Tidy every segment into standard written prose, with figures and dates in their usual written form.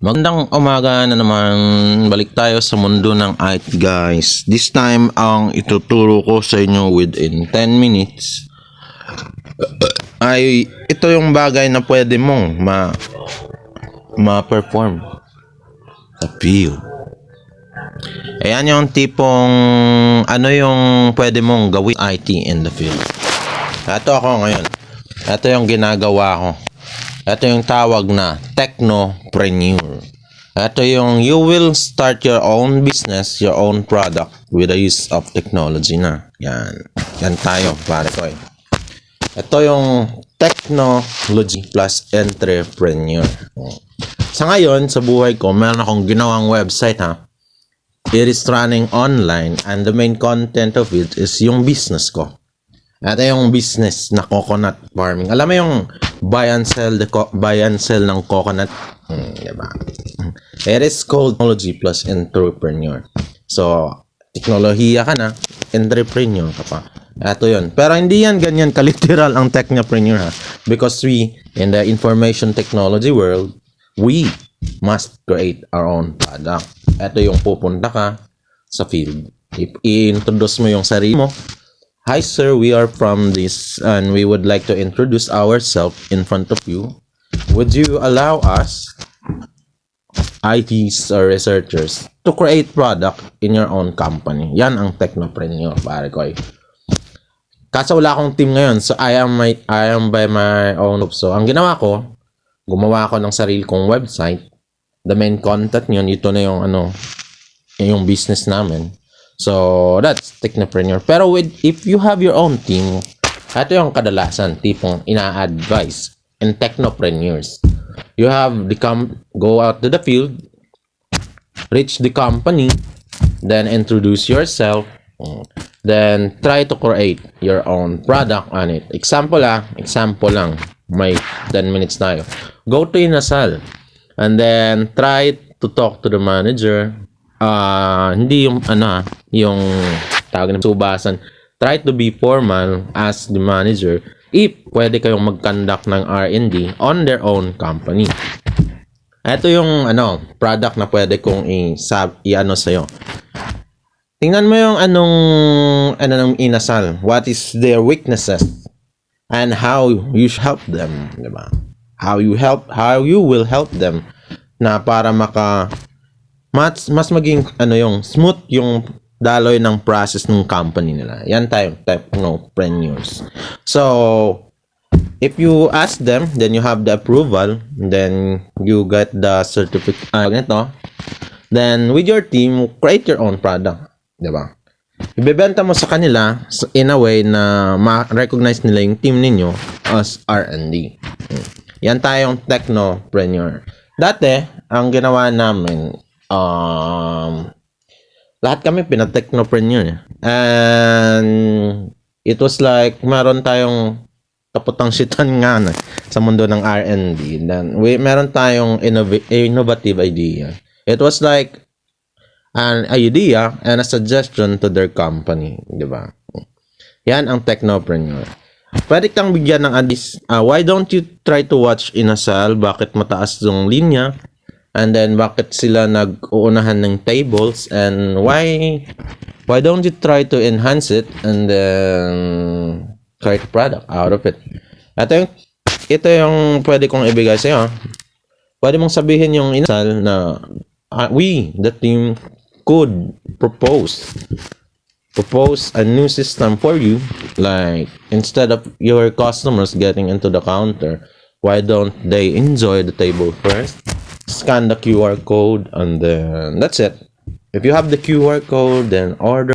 Magandang umaga na naman. Balik tayo sa mundo ng IT, guys. This time, ang ituturo ko sa inyo within 10 minutes ay ito yung bagay na pwede mong ma-perform sa field. Ayan yung tipong ano yung pwede mong gawin IT in the field. Ito ako ngayon. Ito yung ginagawa ko. Ito yung tawag na technopreneur. Ito yung you will start your own business, your own product with the use of technology na. Yan. Yan tayo, pare ko eh. Ito yung technology plus entrepreneur. Sa ngayon, sa buhay ko, meron akong ginawang website ha. It is running online and the main content of it is yung business ko. Ito yung business na coconut farming. Alam mo yung buy and sell ng coconut? Diba? It is called technology plus entrepreneur. So, teknolohiya ka na, entrepreneur ka pa. Ito yun. Pero hindi yan ganyan kaliteral ang technopreneur ha. Because we, in the information technology world, we must create our own product. Ito yung pupunta ka sa field. I-introduce mo yung sarili mo. Hi sir, we are from this and we would like to introduce ourselves in front of you. Would you allow us, ITs or researchers, to create product in your own company? Yan ang technopreneur, pare ko. Kaso wala akong team ngayon, so I am by my own. So ang ginawa ko, gumawa ako ng sarili kong website. The main content yun, ito na yung yung business namin. So, that's technopreneur. Pero if you have your own team, ito yung kadalasan, tipong ina-advise in technopreneurs. You have go out to the field, reach the company, then introduce yourself, then try to create your own product on it. Example lang, may 10 minutes tayo. Go to Inasal, and then try to talk to the manager. Hindi yung yung tawag na subasan. Try to be formal as the manager if pwede kayong mag-conduct ng R&D on their own company. Ito yung product na pwede kong i-ano sa'yo. Tingnan mo yung ng Inasal. What is their weaknesses and how you help them, diba? How you will help them na para mas maging yung smooth yung daloy ng process ng company nila. Yan tayo, technopreneurs. So, if you ask them, then you have the approval, then you get the certificate then with your team, create your own product. Diba? Ibebenta mo sa kanila in a way na ma-recognize nila yung team ninyo as R&D. Yan tayong technopreneur. Dati, ang ginawa namin, lahat kami pinatechnopreneur and it was like meron tayong kaputang shitan nga sa mundo ng R&D. Then meron tayong innovative idea. It was like an idea and a suggestion to their company, di ba? Yan ang technopreneur. Pwede kang bigyan ng why don't you try to watch Inasal? Bakit mataas yung linya? And then, bakit sila nag-uunahan ng tables? And why don't you try to enhance it and then create a product out of it? Ito yung pwede kong ibigay sa'yo. Pwede mong sabihin yung Inasal na we, the team, could propose a new system for you. Like, instead of your customers getting into the counter, why don't they enjoy the table first? Scan the QR code and then that's it. If you have the QR code, then order,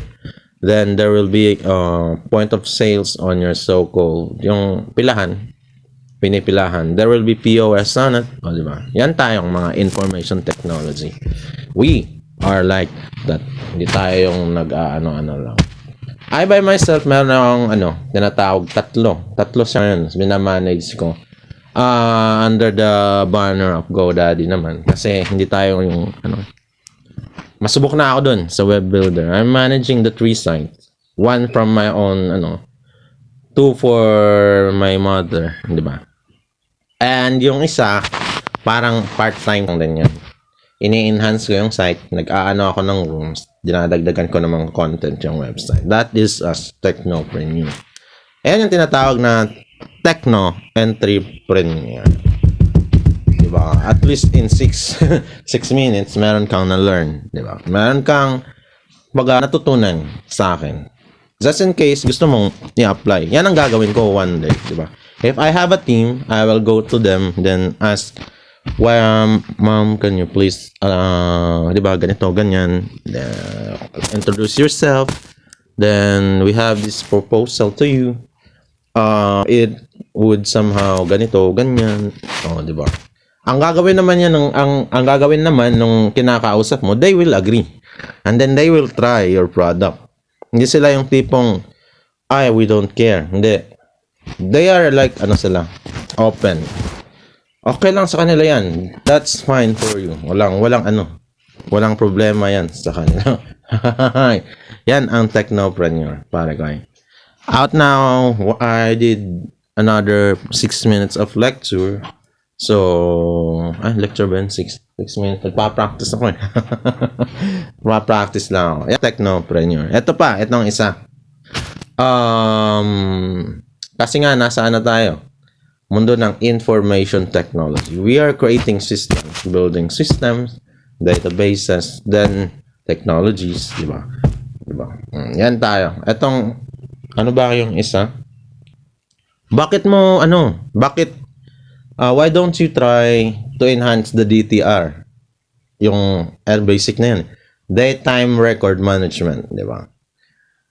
then there will be a point of sales on your so-called yung pinipilahan. There will be POS on it. Diba? Yan tayong mga information technology. We are like that. Hindi tayo yung nag-ano lang. I by myself, meron akong tinatawag tatlo siya yun. Binamanage ko. Under the banner of GoDaddy naman. Kasi hindi tayo yung masubok na ako dun sa web builder. I'm managing the 3 sites. 1 from my own 2 for my mother, di ba? And yung isa parang part-time din yan. ini-enhance ko yung site, nag-aano ako ng rooms, dinadagdagan ko ng mga content yung website. That is as technopreneur. Ayan yung tinatawag na techno entrepreneur. Diba? At least in 6 minutes, meron kang na-learn. Diba? Meron kang natutunan sa akin. Just in case gusto mong i-apply. Yan ang gagawin ko one day. Diba? If I have a team, I will go to them, then ask, ma'am, can you please, diba, ganito, ganyan, introduce yourself, then we have this proposal to you, it would somehow ganito, ganyan, diba? Ang gagawin naman ang gagawin naman nung kinakausap mo, they will agree, and then they will try your product. Hindi sila yung tipong, we don't care, hindi. They are like, open. Okay lang sa kanila yan. That's fine for you. Walang problema yan sa kanila. Yan ang technopreneur, pare ko. Out now, I did another 6 minutes of lecture. So, lecture ba yun? 6 minutes. Nagpa-practice ako. Pa-practice lang ako. Yan, technopreneur. Itong isa. Kasi nga, nasa tayo? Mundo ng information technology. We are creating systems, building systems, databases, then technologies, di ba? Yan tayo. Etong, ano ba yung isa? Why don't you try to enhance the DTR? Yung basic na yan. Daytime record management, di ba?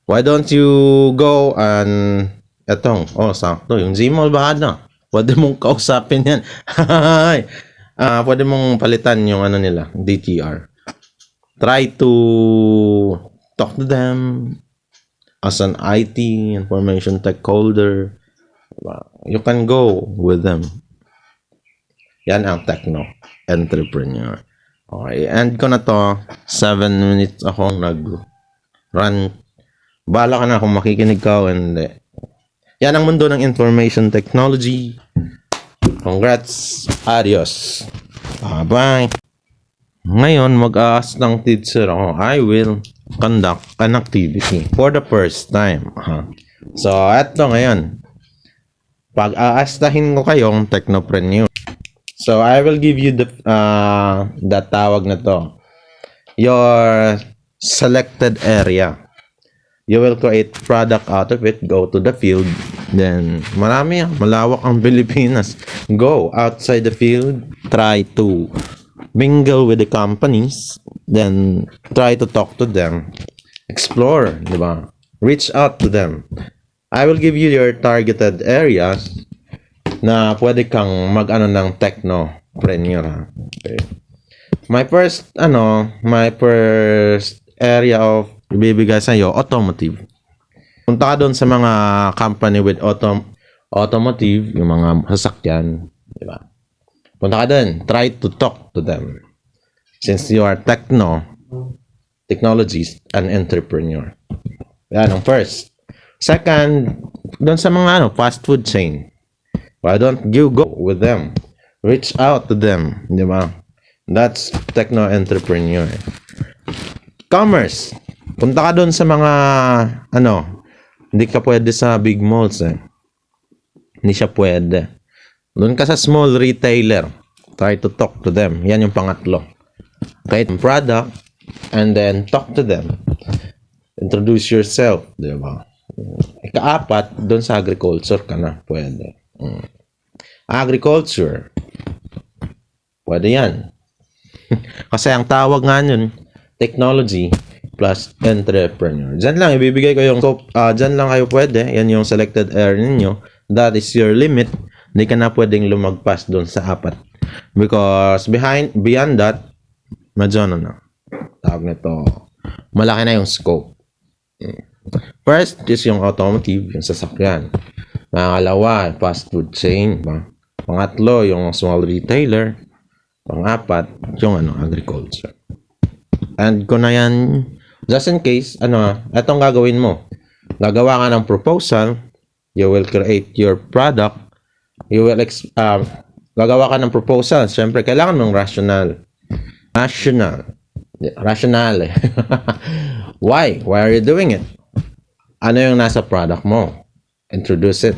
Why don't you go and, sakto, yung Gmail ba pwede mong kausapin yan. Pwede mong palitan yung nila, DTR. Try to talk to them as an IT, information tech holder. You can go with them. Yan ang techno entrepreneur. Okay, end ko na to. 7 minutes akong nag-run. Bala ka na kung makikinig ka o hindi. Yan ang mundo ng information technology. Congrats. Adios. Bye. Ngayon, mag-ask ng teacher ako. I will conduct an activity for the first time. So, eto ngayon. Pag-aastahin ko kayong technopreneur. So, I will give you the tawag na to. Your selected area. You will create product out of it, go to the field, then malawak ang Pilipinas. Go outside the field, try to mingle with the companies, then try to talk to them, explore, di ba? Reach out to them. I will give you your targeted areas na pwede kang ng technopreneur. Okay. My first area of ibibigay sa iyo, automotive. Punta ka doon sa mga company with automotive, yung mga sasakyan, di ba? Punta ka doon, try to talk to them. Since you are technologist and entrepreneur. Yan ang first. Second, doon sa mga fast food chain. Why don't you go with them? Reach out to them, di ba? That's techno entrepreneur. Commerce. Punta ka doon sa mga, hindi ka pwede sa big malls Hindi siya pwede. Doon ka sa small retailer. Try to talk to them. Yan yung pangatlo. Create product and then talk to them. Introduce yourself. Diba? Ikaapat, doon sa agriculture ka na. Pwede. Agriculture. Pwede yan. Kasi ang tawag nga nun, technology plus entrepreneur. Diyan lang, ibibigay ko yung scope. Diyan lang kayo pwede. Yan yung selected area ninyo. That is your limit. Hindi ka na pwedeng lumagpas doon sa 4. Because beyond that, medyo tawag nito, malaki na yung scope. First is yung automotive, yung sasakyan. Pangalawa, fast food chain. Pangatlo, yung small retailer. Pang-4, yung agriculture. And kung na yan, just in case, etong gagawin mo. Gagawa ka ng proposal, you will create your product, you will gagawa ka ng proposal. Siyempre, kailangan mong rational. Rational. Rationale. Why? Why are you doing it? Ano yung nasa product mo? Introduce it.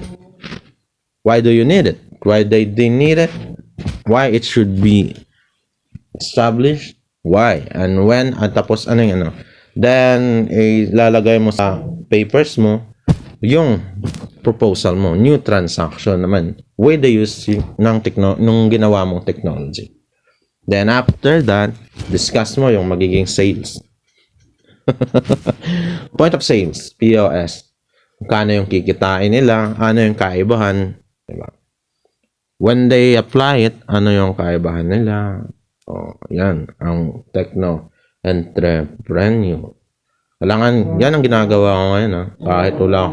Why do you need it? Why they need it? Why it should be established? Why? And when? At tapos ano yung ano? Then, ilalagay mo sa papers mo yung proposal mo. New transaction naman. With the use nung ginawa mong technology. Then, after that, discuss mo yung magiging sales. Point of sales, POS. Kano yung kikitain nila, ano yung kaibahan, diba? When they apply it, ano yung kaibahan nila. Yan, ang techno-entrepreneur. Kailangan, yan ang ginagawa ko ngayon, ha? Kahit wala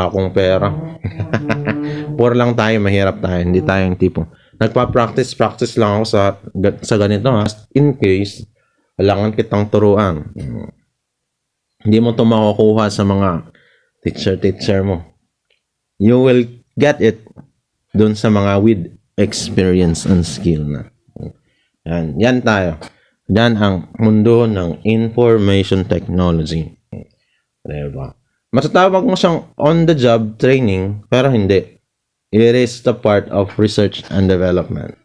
akong pera. Poor lang tayo, mahirap tayo, hindi tayo yung tipo. Practice lang ako sa ganito, ha? In case, kailangan kitang turuan. Hindi mo ito makukuha sa mga teacher mo. You will get it dun sa mga with experience and skill na. Yan tayo. Yan ang mundo ng information technology. Diba? Matatawag mo siyang on-the-job training, pero hindi. It is the part of research and development.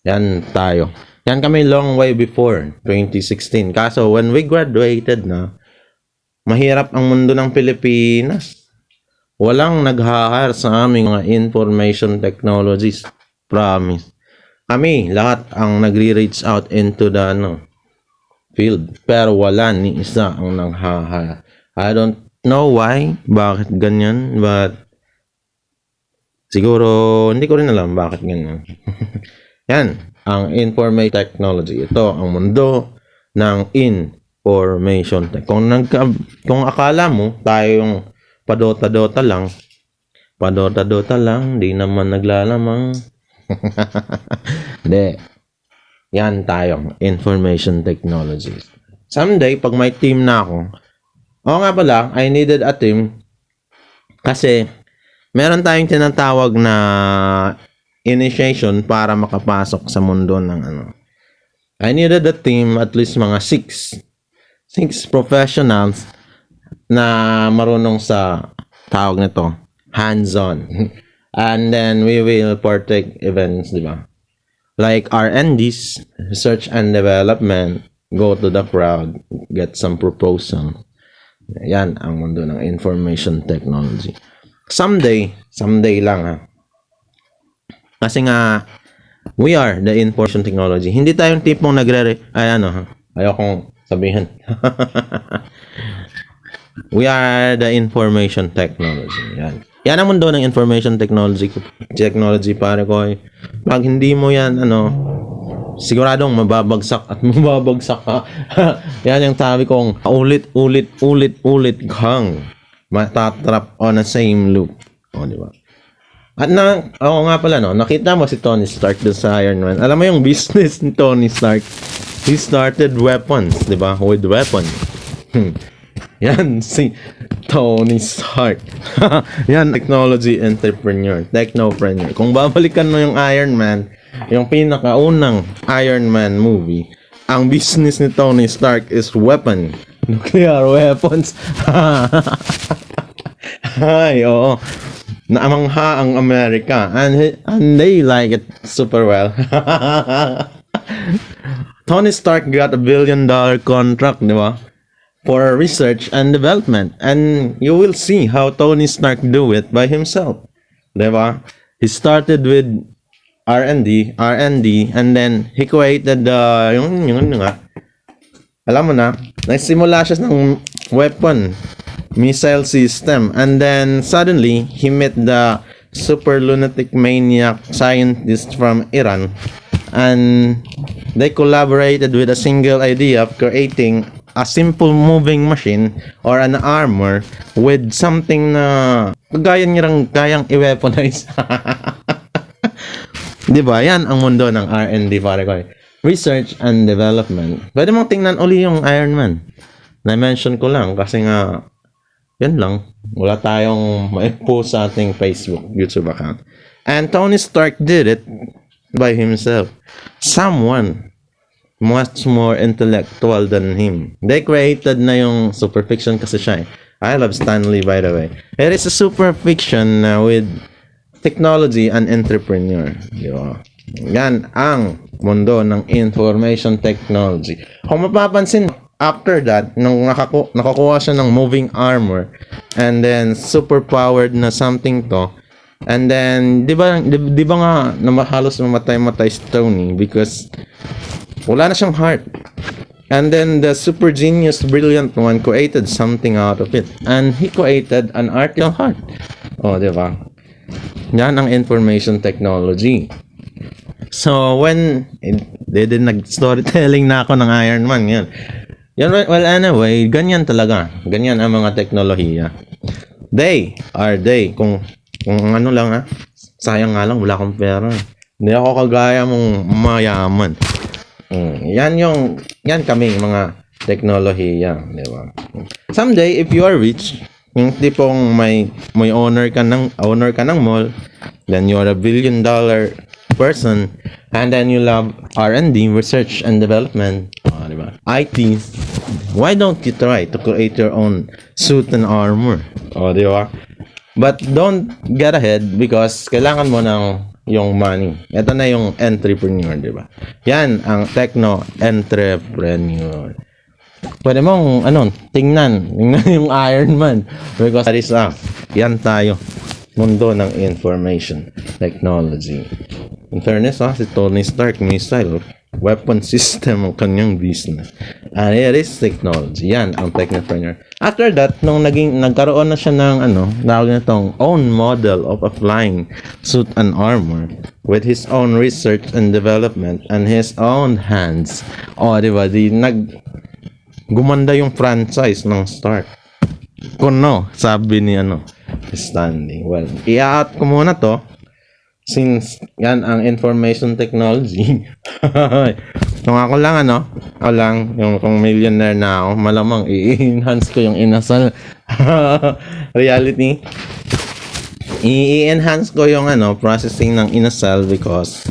Yan tayo. Yan kami long way before 2016. Kaso when we graduated na, mahirap ang mundo ng Pilipinas. Walang nag-hire sa aming mga information technologies. Promise. Kami, lahat ang nagre-reach out into the field. Pero wala ni isa ang nag-hire. I don't know why, bakit ganyan, but siguro, hindi ko rin alam bakit ganyan. Yan, ang information technology. Ito ang mundo ng information tech. Kung akala mo tayo yung padota-dota lang, di naman naglalamang. Hindi. Yan tayong information technology. Someday, pag may team na ako, nga pala, I needed a team kasi meron tayong tinatawag na initiation para makapasok sa mundo ng I needed a team at least mga 6 professionals na marunong sa tawag nito, hands-on. And then we will partake events, di ba? Like R&Ds, research and development, go to the crowd, get some proposal. Yan ang mundo ng information technology. Someday lang, ha. Kasi nga, we are the information technology. Hindi tayong tipong ayokong sabihin. We are the information technology. Yan ang mundo ng information technology pare ko. Pag hindi mo yan, siguradong mababagsak ka. Yan yung sabi kong ulit kang matatrap on the same loop. Di ba? At ako nga pala, nakita mo si Tony Stark dun sa Iron Man. Alam mo yung business ni Tony Stark? He started weapons, di ba? With weapons. Yan, si Tony Stark. Yan, technology entrepreneur, technopreneur. Kung babalikan mo yung Iron Man, yung pinakaunang Iron Man movie, ang business ni Tony Stark is weapon. Nuclear weapons. Ay, oo. Naamangha ang Amerika. And they like it super well. Tony Stark got $1 billion contract, di ba? For research and development. And you will see how Tony Stark do it by himself. Diba? He started with R&D, and then he created alam mo na, nagsimula siya ng weapon, missile system, and then suddenly, he met the super lunatic maniac scientist from Iran, and they collaborated with a single idea of creating a simple moving machine or an armor with something na kayang i-weaponize. Diba? Yan ang mundo ng R&D, pare ko. Research and development. Pwede mong tingnan uli yung Iron Man. Na-mention ko lang kasi nga yan lang. Wala tayong ma-post sa ating Facebook, YouTube account. And Tony Stark did it by himself. Someone much more intellectual than him. They created na yung super fiction kasi siya eh. I love Stanley, by the way. It is a super fiction with technology and entrepreneur. Di ba? Yan ang mundo ng information technology. Kung mapapansin, after that, nung nakakuha siya ng moving armor and then super powered na something to, and then di ba nga halos mamatay si Tony because wala na siyang heart. And then the super genius, brilliant one created something out of it. And he created an artificial heart. Oh, di ba? Yan ang information technology. So, when nag-storytelling na ako ng Iron Man, yan. Well, anyway, ganyan talaga. Ganyan ang mga teknolohiya. Kung ano lang ha, sayang nga lang, wala akong pera. Hindi ako kagaya mong mayaman. Yan kami mga teknolohiya, di ba? Someday, if you are rich, yung tipong may owner ka ng mall, then you are a $1 billion person, and then you love R&D, research and development, di ba? IT, why don't you try to create your own suit and armor? Di ba? But don't get ahead because kailangan mo ng yung money. Ito na yung entrepreneur, di ba? Yan ang techno-entrepreneur. Pwede mong, tingnan yung Iron Man. Because that is yan tayo. Mundo ng information technology. In fairness, si Tony Stark, missile, weapon system ang kanyang business. And it is technology. Yan ang technopreneur. After that, nung nagkaroon na siya ng own model of a flying suit and armor with his own research and development and his own hands. Diba? Gumanda yung franchise ng Stark. Sabi ni Stanley. Well, i-out ko muna to. Since yan ang information technology. Kung ako lang kung millionaire na ako, malamang i-enhance ko yung inasal reality. I-enhance ko yung processing ng inasal because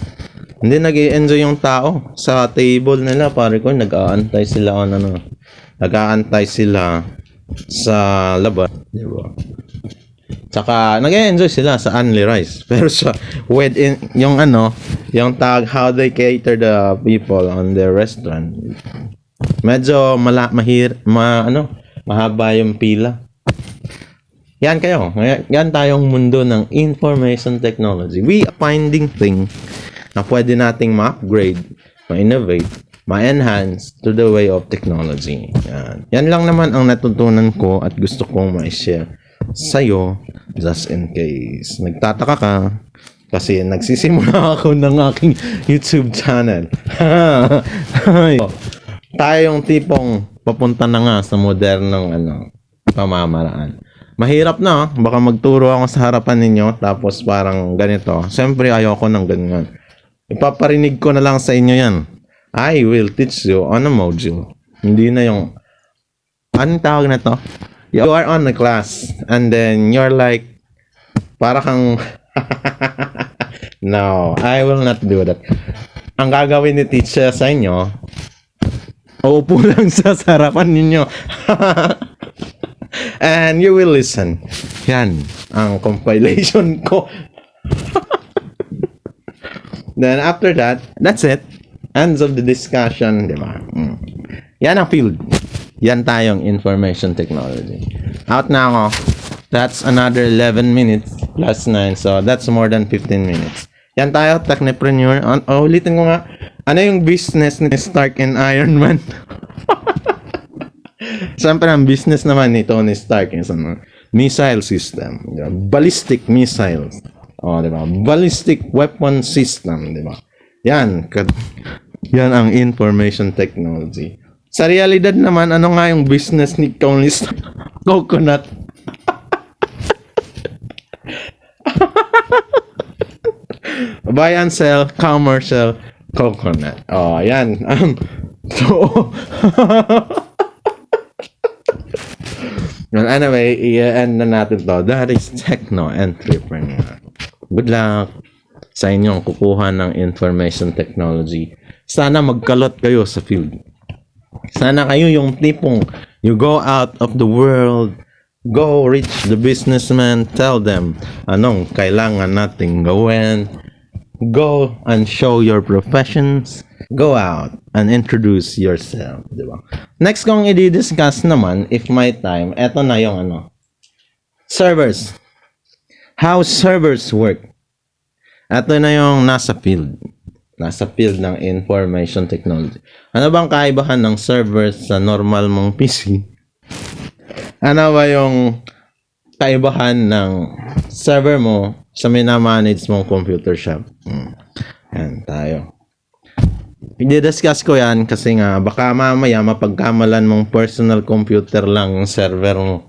hindi nag-i-enjoy yung tao sa table nila, pare ko. Nag-aantay sila sa labas, di ba? Tsaka nag-enjoy sila sa only rice. Pero sa yung tag how they cater the people on their restaurant, medyo mahaba yung pila. Yan tayong mundo ng information technology. We are finding things na pwede nating ma-upgrade, ma-innovate, ma-enhance to the way of technology. Yan lang naman ang natutunan ko at gusto kong ma-share sa'yo, just in case nagtataka ka kasi nagsisimula ako ng aking YouTube channel. Tayo yung tipong papunta na nga sa modernong pamamaraan. Mahirap na, baka magturo ako sa harapan ninyo tapos parang ganito. Siyempre ayoko ng ganyan. Ipaparinig ko na lang sa inyo yan. I will teach you on a module. Hindi na yung anong tawag na to? You are on the class and then you're like para kang no, I will not do that. Ang gagawin ni teacher sa inyo, uupo lang sa harapan ninyo and you will listen. Yan ang compilation ko. Then after that, that's it. Ends of the discussion, di ba? Yan ang field. Yan tayong information technology. Out na ako. That's another 11 minutes plus 9. So, that's more than 15 minutes. Yan tayo, technopreneur. Ulitin ko nga. Ano yung business ni Stark and Iron Man? Siyempre, ang business naman ni Tony Stark is missile system. Diba? Ballistic missiles. Diba? Ballistic weapon system. Diba? Yan ang information technology. Sa realidad naman, ano nga yung business ni Tony Stark? Coconut. Buy and sell commercial coconut. Yan. Well, anyway, i-end na natin to. That is techno-entrepreneur. Good luck sa inyong kukuha ng information technology Sana magkalot kayo sa field. Sana kayo yung tipong you go out of the world, go reach the businessman, tell them anong kailangan nating gawin, go and show your professions, go out and introduce yourself, di ba? Next kong i-discuss naman, if my time, eto na yung servers. How servers work. Eto na yung nasa field ng information technology. Ano bang kaibahan ng servers sa normal mong PC? Ano ba yung kaibahan ng server mo sa minamanage mong computer shop? Yan tayo. I-discuss ko yan kasi nga baka mamaya mapagkamalan mong personal computer lang yung server mo.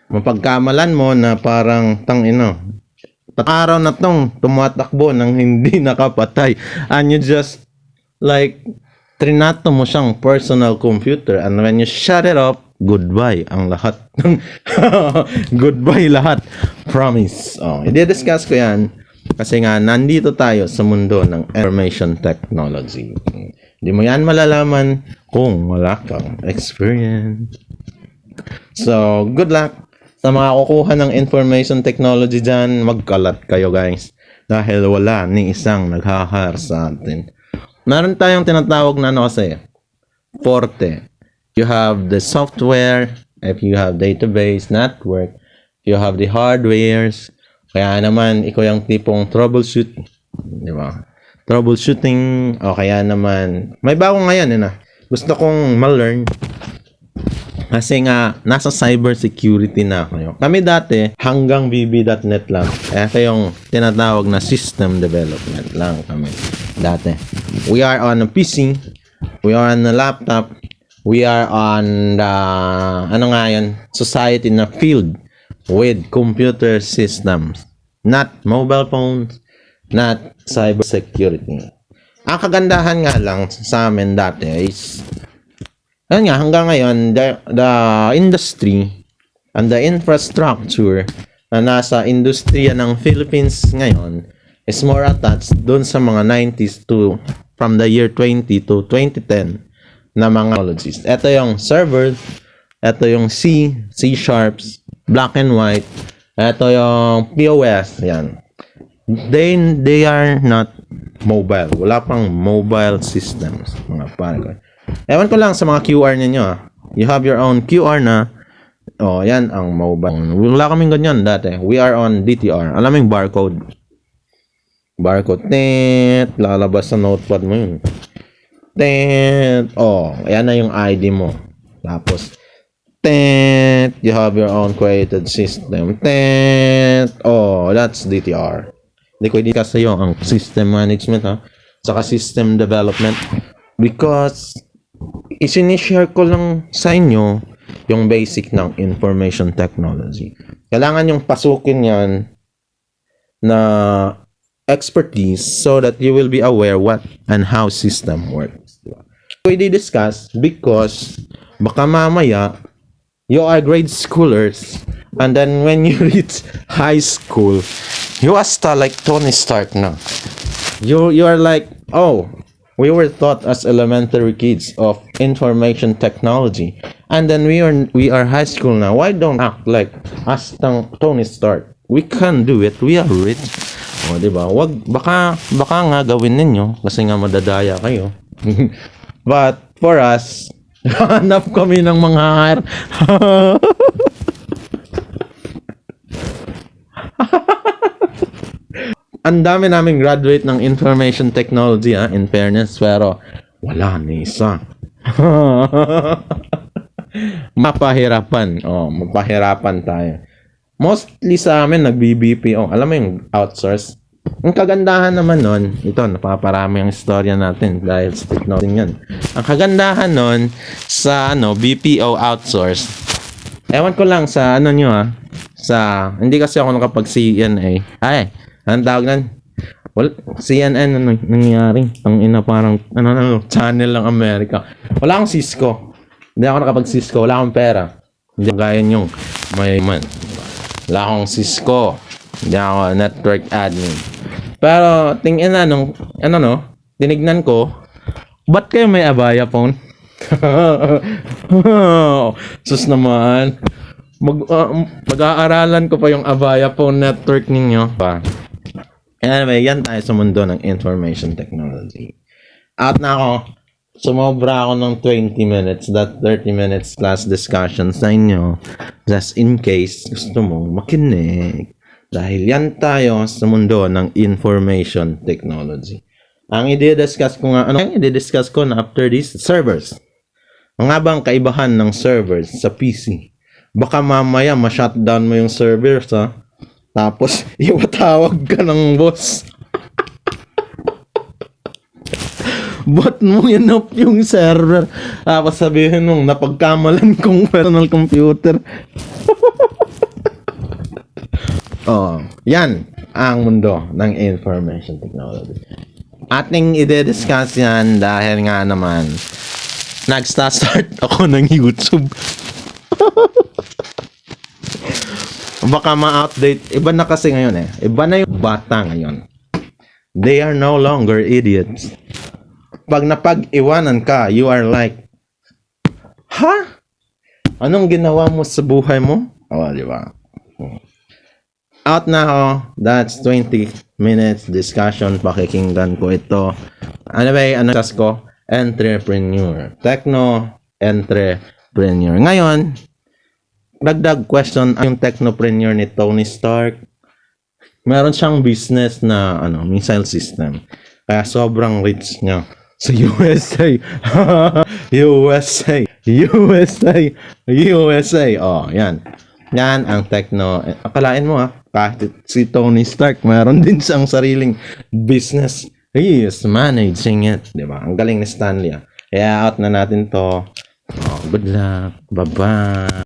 Mapagkamalan mo na parang araw na tong tumatakbo ng hindi nakapatay, and you just like trinato mo siyang personal computer, and when you shut it off, goodbye ang lahat. Goodbye lahat. Promise. I-discuss ko yan kasi nga nandito tayo sa mundo ng information technology. Hindi mo yan malalaman kung wala kang experience. So, good luck sa mga kukuha ng information technology dyan. Magkalat kayo, guys, dahil wala ni isang naghahar sa atin. Meron tayong tinatawag na kasi forte. You have the software, if you have database, network, you have the hardwares. Kaya naman, ikaw yung tipong troubleshoot, di ba? Troubleshooting, o kaya naman, may bago ngayon, gusto kong ma-learn. Kasi nga, nasa cybersecurity na kayo. Kami dati, hanggang bb.net lang. Ito yung tinatawag na system development lang kami dati. We are on a PC, we are on a laptop, we are on the, society na field with computer systems. Not mobile phones, not cybersecurity. Ang kagandahan nga lang sa amin dati is, hanggang ngayon, the industry and the infrastructure na nasa industriya ng Philippines ngayon is more attached doon sa mga 90s to from the year 20 to 2010 na mga technologies. Ito yung server, ito yung C Sharps, black and white, ito yung POS, yan. They are not mobile. Wala pang mobile systems, mga pare. Ewan ko lang sa mga QR ninyo. You have your own QR na. Yan ang mobile. Wala kaming ganyan dati. We are on DTR. Alam mo yung barcode. Barcode. Lalabas sa notepad mo yun. Ayan na yung ID mo. Tapos, you have your own created system. That's DTR. Hindi ko i-discuss sa'yo ang system management, saka system development. Because, isinishare ko lang sa inyo yung basic ng information technology. Kailangan yung pasukin yan na expertise so that you will be aware what and how system works. We discuss because baka mamaya you are grade schoolers and then when you reach high school, you are like Tony Stark na. You are like, we were taught as elementary kids of information technology, and then we are high school now. Why don't act like us Tony Stark? We can do it. We are rich. Diba? Baka nga gawin ninyo kasi nga madadaya kayo. But for us, hanap kami ng mga ang dami naming graduate ng information technology, in fairness, pero wala ni isa. Mapahirapan tayo. Mostly sa amin, nag-BBPO. Alam mo yung outsource? Ang kagandahan naman nun, ito, napaparami ang istorya natin dahil sa technology yan. Ang kagandahan nun sa BPO outsource, ewan ko lang sa hindi kasi ako nakapag-CNA. Anong tawag nan? CNN, nangyari? Ang ina, parang, channel lang Amerika. Wala akong Cisco. Hindi ako nakapag-Cisco. Wala akong pera. Hindi ako gaya nyong may man. Wala akong Cisco. Hindi ako network admin. Pero, tingin na, tinignan ko, ba't kayo may abaya phone? Sus naman. Mag-aaralan ko pa yung abaya phone network ninyo pa. Anyway, yan tayo sa mundo ng information technology. At na ako, sumobra ako ng 20 minutes, that 30 minutes class discussion sa inyo. Just in case gusto mong makinig. Dahil yan tayo sa mundo ng information technology. Ang i-discuss ko nga, na after this, servers. Ang nga bang kaibahan ng servers sa PC? Baka mamaya ma-shutdown mo yung servers, ha? Tapos, iwatawag ka ng boss. Ba't mo inop yung server? Tapos sabihin mong napagkamalan kong personal computer. Oh, yan ang mundo ng information technology. Ating i-discuss yan dahil nga naman nag-start ako ng YouTube. Baka ma-outdate. Iba na kasi ngayon eh. Iba na yung bata ngayon. They are no longer idiots. Pag napag-iwanan ka, you are like, ha? Anong ginawa mo sa buhay mo? Oh, di ba? Out na ako. That's 20 minutes discussion. Pakikinggan ko ito. Anyway, ano discuss ko? Entrepreneur. Techno-entrepreneur. Ngayon, dagdag question, yung technopreneur ni Tony Stark, meron siyang business na missile system. Kaya sobrang rich niya sa USA. USA. Oh, yan. Yan ang techno. Akalain mo kahit si Tony Stark, meron din siyang sariling business. He is managing it. Diba? Ang galing ni Stanley. Kaya out na natin to. Oh, good luck. Bye-bye.